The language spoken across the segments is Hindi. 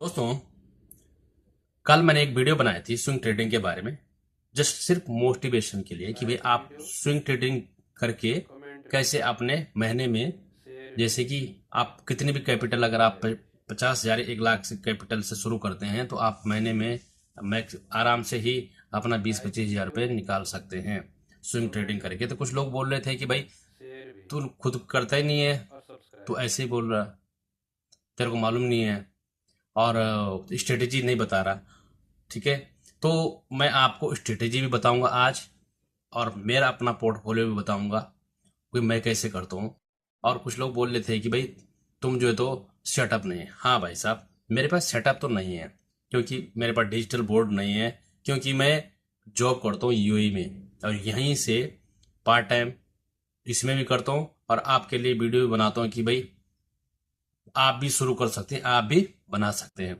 दोस्तों, कल मैंने एक वीडियो बनाई थी स्विंग ट्रेडिंग के बारे में। जस्ट सिर्फ मोटिवेशन के लिए कि भाई आप स्विंग ट्रेडिंग करके कैसे अपने महीने में, जैसे कि आप कितनी भी कैपिटल, अगर आप 50,000 1 लाख से कैपिटल से शुरू करते हैं तो आप महीने में मैक्स आराम से ही अपना 20-25 हज़ार रुपये निकाल सकते हैं स्विंग ट्रेडिंग करके। तो कुछ लोग बोल रहे थे कि भाई तू खुद करता ही नहीं है, तू ऐसे ही बोल रहा, तेरे को मालूम नहीं है और स्ट्रेटेजी नहीं बता रहा। ठीक है, तो मैं आपको स्ट्रेटेजी भी बताऊंगा आज, और मेरा अपना पोर्टफोलियो भी बताऊंगा कि मैं कैसे करता हूँ। और कुछ लोग बोल रहे थे कि भाई तुम जो है तो सेटअप नहीं है। हाँ भाई साहब, मेरे पास सेटअप तो नहीं है क्योंकि मेरे पास डिजिटल बोर्ड नहीं है, क्योंकि मैं जॉब करता हूँ यूएई में और यहीं से पार्ट टाइम इसमें भी करता हूँ और आपके लिए वीडियो भी बनाता हूँ कि भाई आप भी शुरू कर सकते हैं, आप भी बना सकते हैं।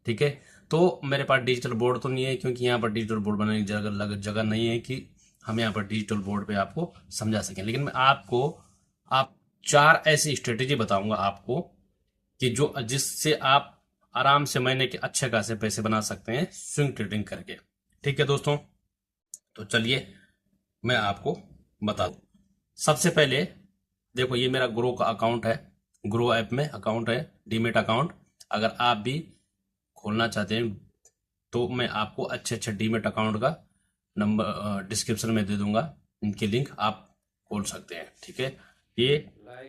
ठीक है, तो मेरे पास डिजिटल बोर्ड तो नहीं है क्योंकि यहाँ पर डिजिटल बोर्ड बनाने की जगह नहीं है कि हम यहाँ पर डिजिटल बोर्ड पे आपको समझा सकें। लेकिन मैं आपको आप 4 ऐसी स्ट्रेटेजी बताऊंगा आपको कि जो जिससे आप आराम से महीने के अच्छे खासे पैसे बना सकते हैं स्विंग ट्रेडिंग करके। ठीक है दोस्तों, तो चलिए मैं आपको बता दूं। सबसे पहले देखो, ये मेरा ग्रो का अकाउंट है, ग्रो ऐप में अकाउंट है, डीमेट अकाउंट। अगर आप भी खोलना चाहते हैं तो मैं आपको अच्छे अच्छे डीमेट अकाउंट का नंबर डिस्क्रिप्शन में दे दूंगा, इनके लिंक आप खोल सकते हैं। ठीक है, ये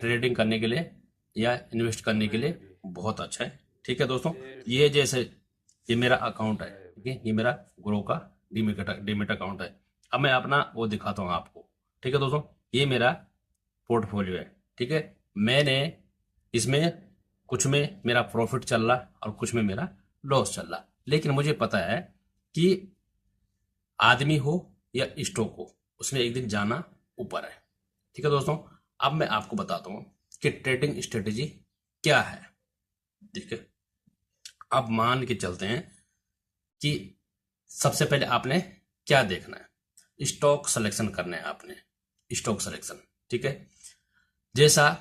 ट्रेडिंग करने के लिए या इन्वेस्ट करने के लिए बहुत अच्छा है। ठीक है दोस्तों, ये जैसे ये मेरा अकाउंट है, ठीक है, ये मेरा ग्रो का डीमेट अकाउंट है। अब मैं अपना वो दिखाता हूँ आपको। ठीक है दोस्तों, ये मेरा पोर्टफोलियो है। ठीक है, मैंने इसमें कुछ में मेरा प्रॉफिट चल रहा और कुछ में मेरा लॉस चल रहा, लेकिन मुझे पता है कि आदमी हो या स्टॉक हो, उसने एक दिन जाना ऊपर है। ठीक है दोस्तों, अब मैं आपको बताता हूँ कि ट्रेडिंग स्ट्रेटेजी क्या है। ठीक है, अब मान के चलते हैं कि सबसे पहले आपने क्या देखना है, स्टॉक सिलेक्शन करना है आपने, स्टॉक सिलेक्शन। ठीक है, जैसा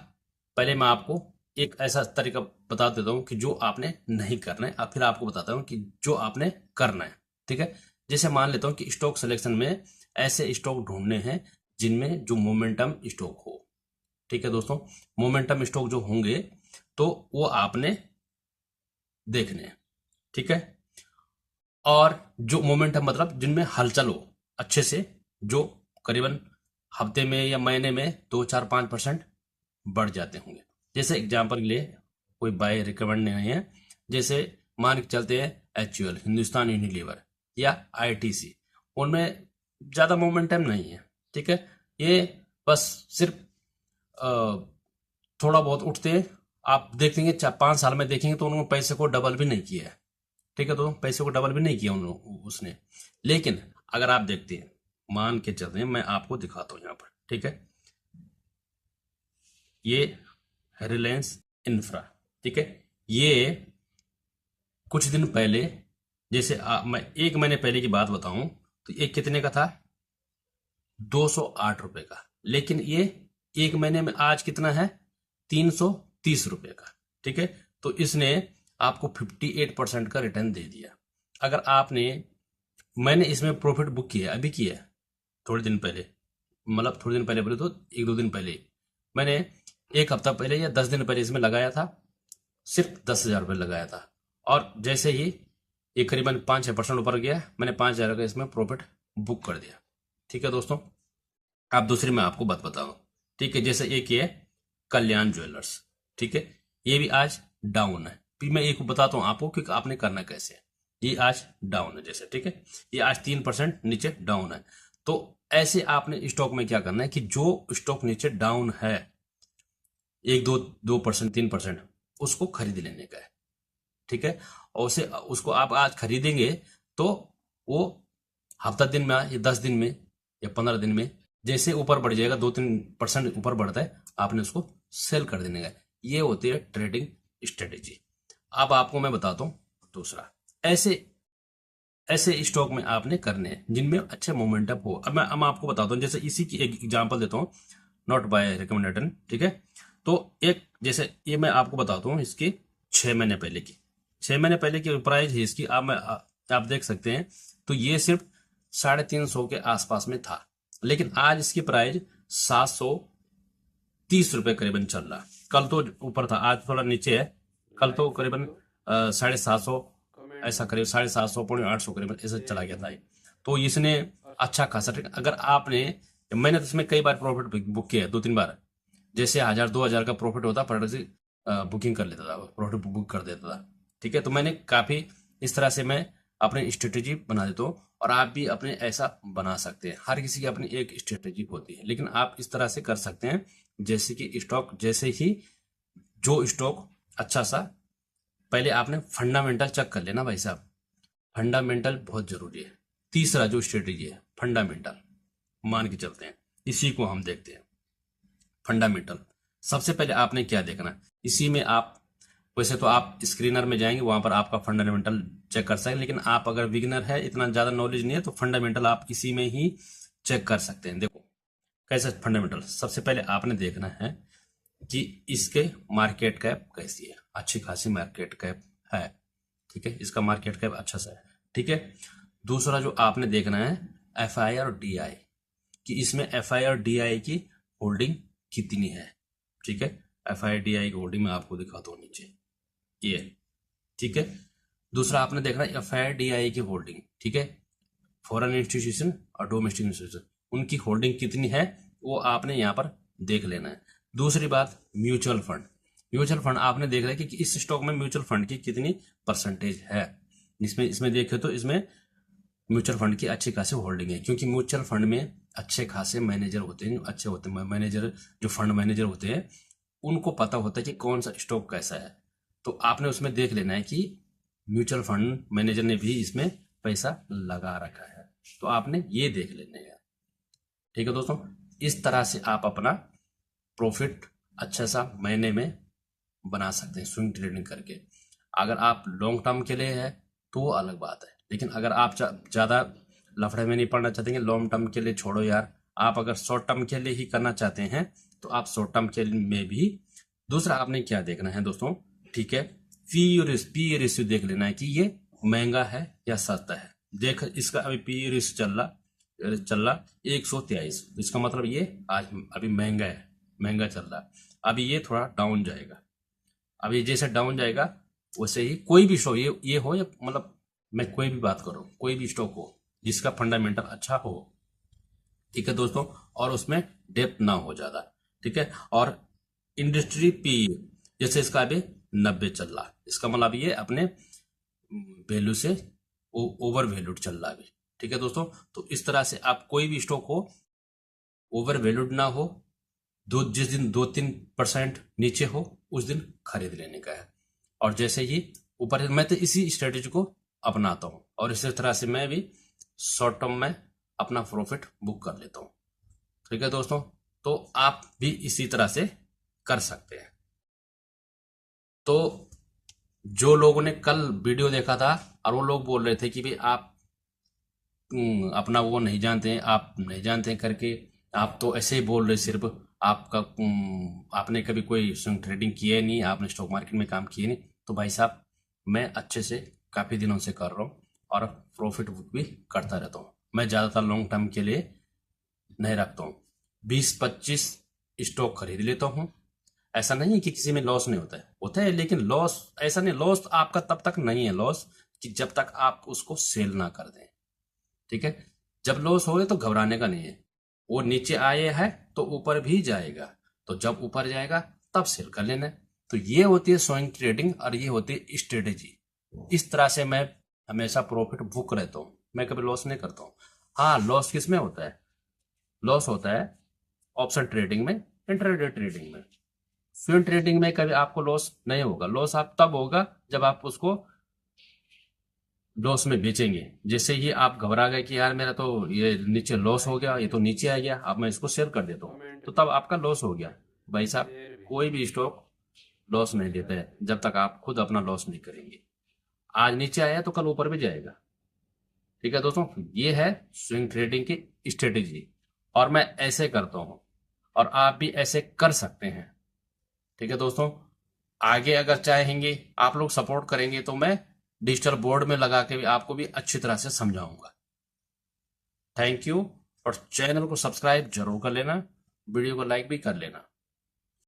पहले मैं आपको एक ऐसा तरीका बता देता हूँ कि जो आपने नहीं करना है, अब फिर आपको बताता हूँ कि जो आपने करना है। ठीक है, जैसे मान लेता हूँ कि स्टॉक सिलेक्शन में ऐसे स्टॉक ढूंढने हैं जिनमें जो मोमेंटम स्टॉक हो। ठीक है दोस्तों, मोमेंटम स्टॉक जो होंगे तो वो आपने देखने हैं। ठीक है, और जो मोमेंटम मतलब जिनमें हलचल हो अच्छे से, जो करीबन हफ्ते में या महीने में 2-4-5% बढ़ जाते होंगे। जैसे एग्जांपल के लिए कोई बाय रिकमेंड नहीं है, जैसे मान के चलते हैं एचयूएल, हिंदुस्तान यूनिलीवर या आईटीसी, उनमें ज़्यादा मोमेंटम नहीं है। ठीक है, ये बस सिर्फ थोड़ा बहुत उठते हैं। आप देखेंगे 4-5 साल में देखेंगे तो उन्होंने पैसे को डबल भी नहीं किया है। ठीक है, तो पैसे को डबल भी नहीं किया उसने। लेकिन अगर आप देखते हैं, मान के चलते हैं, मैं आपको दिखाता हूँ यहाँ पर। ठीक है, ये रिलायंस इंफ्रा। ठीक है, ये कुछ दिन पहले, जैसे मैं 1 महीने पहले की बात बताऊं तो ये कितने का था, 208 रुपए का। लेकिन ये 1 महीने में आज कितना है, 330 रुपए का। ठीक है, तो इसने आपको 58% का रिटर्न दे दिया। अगर आपने, मैंने इसमें प्रॉफिट बुक किया, अभी किया है, थोड़े दिन पहले, मतलब थोड़े दिन पहले बोले तो 1-2 दिन पहले ही। मैंने 1 हफ्ता पहले या 10 दिन पहले इसमें लगाया था, सिर्फ 10,000 रुपये लगाया था। और जैसे ही ये करीबन 5-6% ऊपर गया, मैंने 5,000 का इसमें प्रॉफिट बुक कर दिया। ठीक है दोस्तों, आप दूसरी मैं आपको बात बताऊँ। ठीक है, जैसे एक ये कल्याण ज्वेलर्स। ठीक है, ये भी आज डाउन है। फिर मैं एक बताता हूँ आपको कि आपने करना कैसे है। ये आज डाउन है जैसे, ठीक है, ये आज 3% नीचे डाउन है। तो ऐसे आपने स्टॉक में क्या करना है कि जो स्टॉक नीचे डाउन है, 1-2% 3%, उसको खरीद लेने का है। ठीक है, और उसे उसको आप आज खरीदेंगे तो वो हफ्ता दिन में या 10 दिन में या 15 दिन में जैसे ऊपर बढ़ जाएगा, 2-3% ऊपर बढ़ता है, आपने उसको सेल कर देने का। ये होती है ट्रेडिंग स्ट्रेटेजी। अब आपको मैं बताता हूँ दूसरा, ऐसे ऐसे स्टॉक में आपने करने हैं जिनमें अच्छे मोमेंटम हो। अब मैं आपको बताता हूँ, जैसे इसी की एक एग्जांपल देता हूँ, नॉट बाय रिकमेंडेशन। ठीक है, तो एक जैसे ये मैं आपको बताता हूँ इसकी 6 महीने पहले की, 6 महीने पहले की प्राइस है इसकी आप देख सकते हैं, तो ये सिर्फ 350 के आसपास में था, लेकिन आज इसकी प्राइस 730 रुपए करीबन चल रहा। कल तो ऊपर था, आज थोड़ा नीचे है। कल तो करीबन 750 ऐसा करीब 750 800 करीबन ऐसा चला गया था। तो इसने अच्छा खासा अगर आपने, मैंने तो इसमें कई बार प्रॉफिट बुक किया है, 2-3 बार। जैसे 1000-2000 का प्रॉफिट होता, प्रोडक्ट से बुकिंग कर लेता था, प्रॉफिट बुक कर देता था। ठीक है, तो मैंने काफी इस तरह से मैं अपनी स्ट्रेटेजी बना देता हूँ, और आप भी अपने ऐसा बना सकते हैं। हर किसी की अपनी एक स्ट्रेटेजी होती है, लेकिन आप इस तरह से कर सकते हैं जैसे कि स्टॉक, जैसे ही जो स्टॉक अच्छा सा, पहले आपने फंडामेंटल चेक कर लेना भाई साहब, फंडामेंटल बहुत जरूरी है। तीसरा जो स्ट्रेटेजी है फंडामेंटल, मान के चलते हैं, इसी को हम देखते हैं फंडामेंटल। सबसे पहले आपने क्या देखना, इसी में आप, वैसे तो आप स्क्रीनर में जाएंगे, वहां पर आपका फंडामेंटल चेक कर सकते हैं, लेकिन आप अगर बिगिनर है, इतना ज्यादा नॉलेज नहीं है, तो फंडामेंटल आप इसी में ही चेक कर सकते हैं। देखो कैसे फंडामेंटल, सबसे पहले आपने देखना है कि इसके मार्केट कैप कैसी है, अच्छी खासी मार्केट कैप है। ठीक है, इसका मार्केट कैप अच्छा सा है। ठीक है, दूसरा जो आपने देखना है FI और DI, कि इसमें FI और DI की होल्डिंग कितनी है। ठीक है, FI DI की होल्डिंग मैं आपको दिखाता हूँ नीचे, ये। ठीक है, दूसरा आपने देखना FI DI की होल्डिंग। ठीक है, फॉरेन इंस्टीट्यूशन और डोमेस्टिक इंस्टीट्यूशन, उनकी होल्डिंग कितनी है वो आपने यहाँ पर देख लेना है। दूसरी बात म्यूचुअल फंड, म्यूचुअल फंड आपने देख रहा है कि इस स्टॉक में म्यूचुअल फंड की कितनी परसेंटेज है। इसमें देखे तो इसमें म्यूचुअल फंड की अच्छी खासी होल्डिंग है, क्योंकि म्यूचुअल फंड में अच्छे खासे मैनेजर होते हैं, अच्छे होते हैं मैनेजर, जो फंड मैनेजर होते हैं, उनको पता होता है कि कौन सा स्टॉक कैसा है। तो आपने उसमें देख लेना है कि म्यूचुअल फंड मैनेजर ने भी इसमें पैसा लगा रखा है, तो आपने ये देख लेना है। ठीक है दोस्तों, इस तरह से आप अपना प्रॉफिट अच्छा सा महीने में बना सकते हैं स्विंग ट्रेडिंग करके। अगर आप लॉन्ग टर्म के लिए है तो वो अलग बात है, लेकिन अगर आप ज़्यादा लफड़े में नहीं पड़ना चाहते हैं, लॉन्ग टर्म के लिए छोड़ो यार, आप अगर शॉर्ट टर्म के लिए ही करना चाहते हैं तो आप शॉर्ट टर्म के में भी। दूसरा आपने क्या देखना है दोस्तों, ठीक है, पी रेशियो देख लेना है कि ये महंगा है या सस्ता है। देख, इसका अभी पी रेशियो चल रहा 123, इसका मतलब ये आज अभी महंगा है, महंगा चल रहा है। अभी ये थोड़ा डाउन जाएगा, अभी जैसे डाउन जाएगा वैसे ही कोई भी स्टॉक ये हो, या मतलब मैं कोई भी बात करूं, कोई भी स्टॉक हो जिसका फंडामेंटल अच्छा हो, ठीक है दोस्तों, और उसमें डेप्थ ना हो ज्यादा। ठीक है, और इंडस्ट्री पी, जैसे इसका अभी 90 चल रहा, इसका मतलब ये अपने वैल्यू से ओवर वैल्यूड चल रहा अभी। ठीक है दोस्तों, तो इस तरह से आप कोई भी स्टॉक हो, ओवर वैल्यूड ना हो, जिस दिन 2-3% नीचे हो उस दिन खरीद लेने का है, और जैसे ही ऊपर, मैं तो इसी स्ट्रेटेजी को अपनाता हूं, और इसी तरह से मैं भी शॉर्ट टर्म में अपना प्रॉफिट बुक कर लेता हूं। ठीक है दोस्तों, तो आप भी इसी तरह से कर सकते हैं। तो जो लोगों ने कल वीडियो देखा था और वो लोग बोल रहे थे कि भाई आप अपना वो नहीं जानते हैं, आप नहीं जानते हैं करके, आप तो ऐसे ही बोल रहे, सिर्फ आपका आपने कभी कोई स्विंग ट्रेडिंग किया नहीं, आपने स्टॉक मार्केट में काम किए नहीं। तो भाई साहब, मैं अच्छे से काफ़ी दिनों से कर रहा हूँ और प्रॉफिट बुक भी करता रहता हूँ। मैं ज़्यादातर लॉन्ग टर्म के लिए नहीं रखता हूँ, 20-25 स्टॉक खरीद लेता हूँ। ऐसा नहीं कि किसी में लॉस नहीं होता है, लेकिन लॉस ऐसा नहीं, लॉस आपका तब तक नहीं है लॉस कि जब तक आप उसको सेल ना कर दें। ठीक है, जब लॉस हो गए तो घबराने का नहीं है, वो नीचे आए है तो ऊपर भी जाएगा, तो जब ऊपर जाएगा तब सेल कर लेना है। तो ये होती है स्विंग ट्रेडिंग और ये होती है स्ट्रेटेजी। इस तरह से मैं हमेशा प्रॉफिट बुक रहता हूँ, मैं कभी लॉस नहीं करता हूँ। हाँ, लॉस किस में होता है, लॉस होता है ऑप्शन ट्रेडिंग में, इंट्राडे ट्रेडिंग में। स्विंग ट्रेडिंग में कभी आपको लॉस नहीं होगा, लॉस आप तब होगा जब आप उसको लॉस में बेचेंगे। जैसे ही आप घबरा गए कि यार मेरा तो ये नीचे लॉस हो गया, ये तो नीचे आ गया, अब मैं इसको शेयर कर देता हूँ, तो तब आपका लॉस हो गया। भाई साहब, कोई भी स्टॉक लॉस नहीं देता है जब तक आप खुद अपना लॉस नहीं करेंगे। आज नीचे आया तो कल ऊपर भी जाएगा। ठीक है दोस्तों, ये है स्विंग ट्रेडिंग की स्ट्रेटेजी, और मैं ऐसे करता हूँ और आप भी ऐसे कर सकते हैं। ठीक है दोस्तों, आगे अगर चाहेंगे आप लोग सपोर्ट करेंगे तो मैं डिजिटल बोर्ड में लगा के भी आपको भी अच्छी तरह से समझाऊंगा। Thank you. और चैनल को सब्सक्राइब जरूर कर लेना, वीडियो को लाइक भी कर लेना।